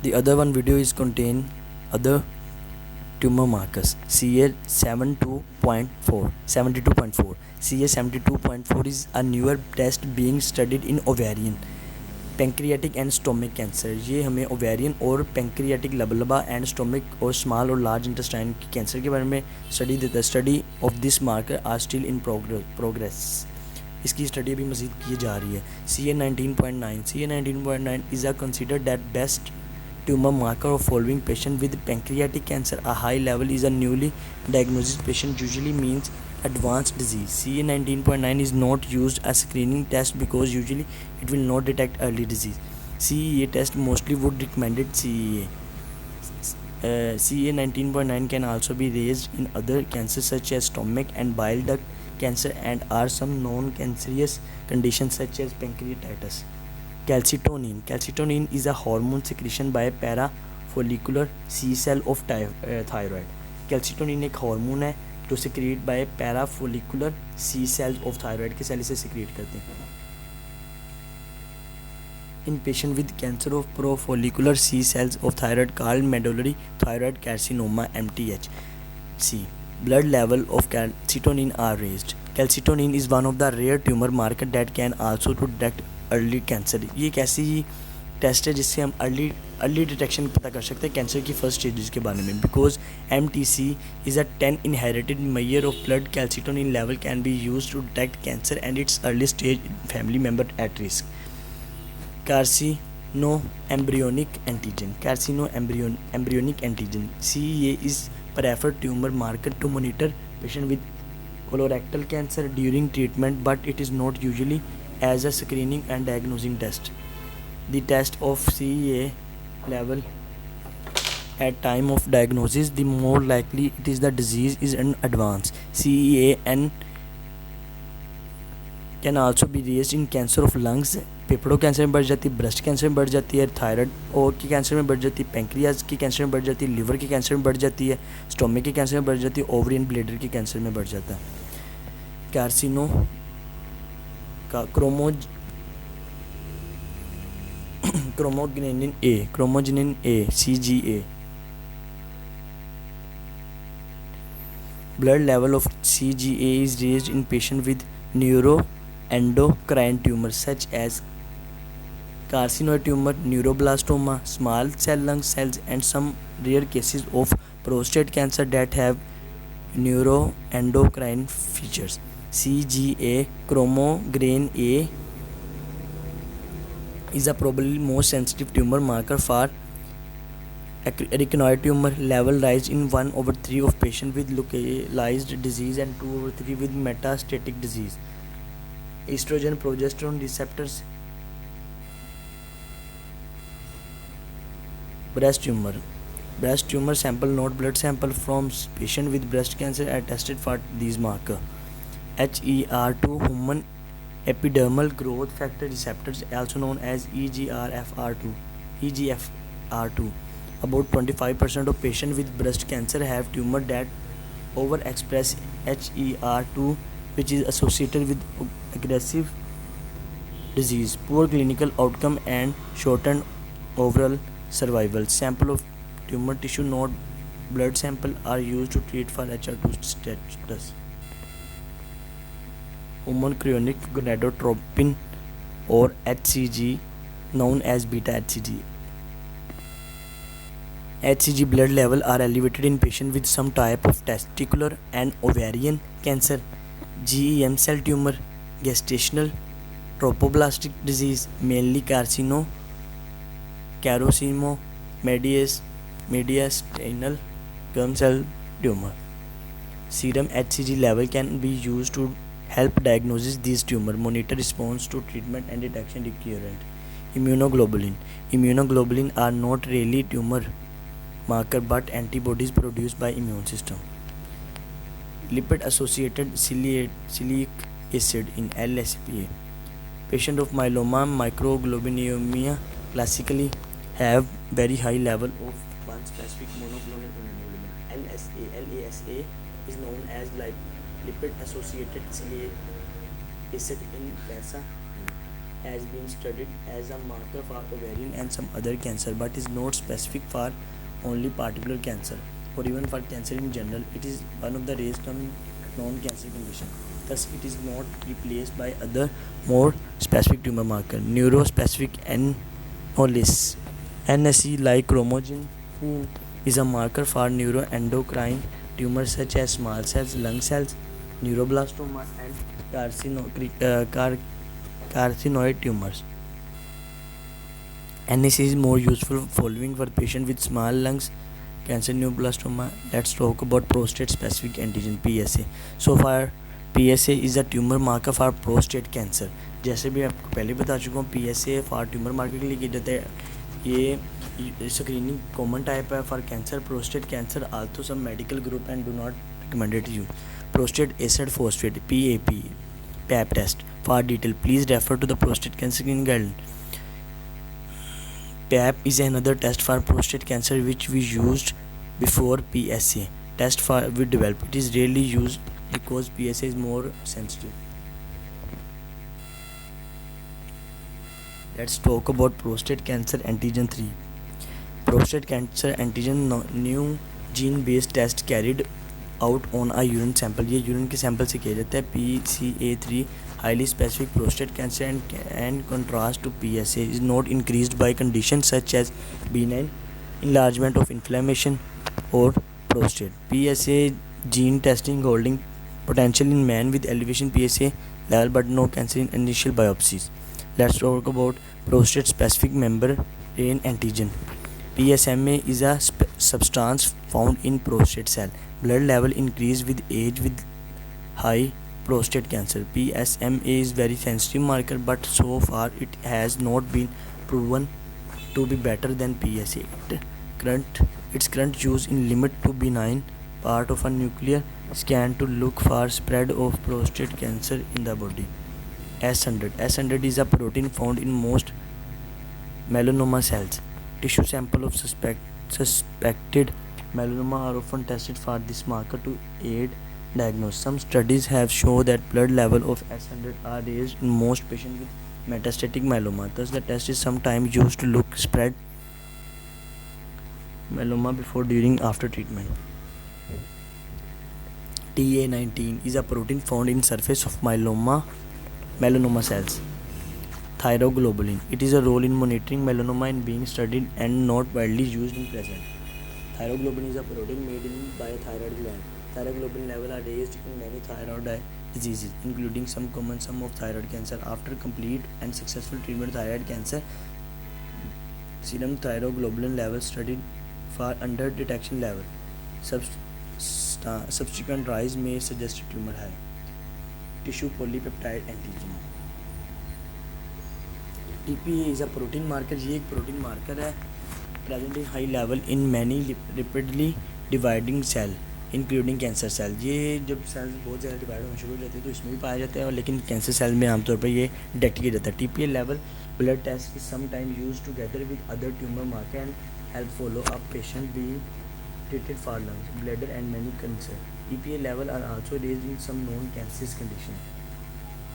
The other one video is contain other tumor markers. CA72.4 CA72.4 is a newer test being studied in ovarian, pancreatic and stomach cancer. ये हमें ovarian और pancreatic लबलबा and stomach और small और large intestine की cancer के बारे में स्टडी देता है. Study of this marker are still in progress. इसकी स्टडी अभी मज़ीद की जा रही है. CA19.9 is a considered that best tumor marker of following patient with pancreatic cancer. A high level is a newly diagnosed patient, usually means advanced disease. CA19.9 is not used as screening test because usually it will not detect early disease. CEA test mostly would recommended CEA. CA19.9 can also be raised in other cancers such as stomach and bile duct cancer and are some non-cancerous conditions such as pancreatitis. Calcitonin is a hormone secretion by parafollicular C cell of thyroid. Calcitonin एक hormone है जो secrete by parafollicular C cells of thyroid के cell इसे secrete करते हैं. In patient with cancer of profollicular C cells of thyroid called medullary thyroid carcinoma (MTHC), blood level of calcitonin are raised. Calcitonin is one of the rare tumor marker that can also detect early cancer. ये एक ऐसी test है जिससे हम early detection पता कर सकते हैं कैंसर की फर्स्ट स्टेजेस के बारे में. Because MTC is a 10 inherited measure of blood calcitonin level can be use to detect cancer and its early stage family member at risk. Carcinoembryonic antigen CEA is preferred tumor marker to monitor patient with colorectal cancer during treatment, but it is not usually as a screening and diagnosing test. The test of CEA level at time of diagnosis, the more likely it is the disease is in advance. CEA and can also be raised in cancer of lungs. फेफड़ों cancer में बढ़ जाती है, breast cancer में बढ़ जाती है, thyroid और की कैंसर में बढ़ जाती है, पैंक्रियाज की कैंसर में बढ़ जाती है, लिवर के कैंसर में बढ़ जाती है, स्टोमिक के कैंसर में बढ़ जाती है, ओवरियन ब्लैडर के कैंसर में बढ़ जाता है. कार्सिनो का क्रोमोजिनिन ए CGA. Blood level of CGA is raised in patients with neuroendocrine tumors such as carcinoid tumor, neuroblastoma, small cell lung cells, and some rare cases of prostate cancer that have neuroendocrine features. CGA chromograin A is a probably most sensitive tumor marker for arachnoid tumor. Level rise in 1/3 of patients with localized disease and 2/3 with metastatic disease. Estrogen progesterone receptors. Breast tumor sample, not blood sample, from patient with breast cancer are tested for these marker. HER2 human epidermal growth factor receptors, also known as EGFR2. About 25% of patients with breast cancer have tumor that overexpress HER2, which is associated with aggressive disease, poor clinical outcome, and shortened overall survival. Sample of tumor tissue, not blood sample, are used to treat for HER2 status. Human chorionic gonadotropin or HCG, known as Beta-hCG. HCG blood level are elevated in patients with some type of testicular and ovarian cancer, GEM cell tumor, gestational trophoblastic disease, mainly carcinoma, mediastinal germ cell tumor. Serum HCG level can be used to help diagnose these tumor, monitor response to treatment, and detection recurrent. Immunoglobulin are not really tumor marker but antibodies produced by immune system. Lipid associated celiac acid in LSPA. Patient of myeloma microglobinemia classically have very high level of one specific monoclonal immunoglobulin. LASA is known as lipid associated celiac acid in cancer. has been studied as a marker for ovarian and some other cancer, but is not specific for only particular cancer or even for cancer in general. It is one of the raised non-cancer condition. Thus, it is not replaced by other more specific tumor marker. Neurospecific NOLIS NSE like chromogen is a marker for neuroendocrine tumors such as small cells, lung cells, neuroblastoma, and carcinoid tumors. NSE is more useful following for patients with small lungs cancer, neuroblastoma. Let's talk about prostate specific antigen PSA. So far PSA is a tumor marker for prostate cancer. जैसे भी आपको पहले बता चुका हूँ, PSA for tumour marker के लिए किया जाता है. ये स्क्रीनिंग कॉमन टाइप है for cancer, prostate cancer. Also some medical group and do not recommended use prostate acid phosphate PAP test. For detail, please refer to the prostate cancer screening guideline. PAP is another test for prostate cancer which we used before PSA test for we developed. It is rarely used because PSA is more sensitive. Let's talk about prostate cancer antigen 3. Prostate cancer antigen new gene based test carried out on a urine sample. ये urine के sample से किया जाता है. PCA3 highly specific prostate cancer and contrast to PSA is not increased by conditions such as benign enlargement of inflammation or prostate. PSA gene testing holding potential in man with elevation PSA level but no cancer in initial biopsies. Let's talk about prostate specific membrane antigen. PSMA is a substance found in prostate cell. Blood level increase with age with high prostate cancer. PSMA is very sensitive marker, but so far it has not been proven to be better than PSA. Its current use in limit to benign part of a nuclear scan to look for spread of prostate cancer in the body. S100 is a protein found in most melanoma cells. Tissue sample of suspected melanoma are often tested for this marker to aid diagnosis. Some studies have shown that blood level of S100 are raised in most patients with metastatic myeloma. Thus, the test is sometimes used to look spread myeloma before, during, after treatment. TA19 is a protein found in surface of melanoma cells. Thyroglobulin. It is a role in monitoring melanoma and being studied and not widely used in present. Thyroglobulin is a protein made by a thyroid gland. Thyroglobulin levels are raised in many thyroid diseases, including some common form of thyroid cancer. After complete and successful treatment of thyroid cancer, serum thyroglobulin levels studied for under detection level. Subsequent rise may suggest a tumor high. Tissue polypeptide antigen. TPA is a protein marker. ये एक protein marker है present in high level in many rapidly dividing cell including cancer cell. ये जब sales बहुत ज़्यादा divide होना शुरू हो जाते हैं तो इसमें भी पाया जाता है, और लेकिन कैंसर सेल में आमतौर पर ये डिटेक्ट किया जाता है. TPA level blood test is sometimes used together with other tumor marker and help follow up patient being treated for lungs, bladder and many cancer. TPA level are also raised in some non-cancerous conditions.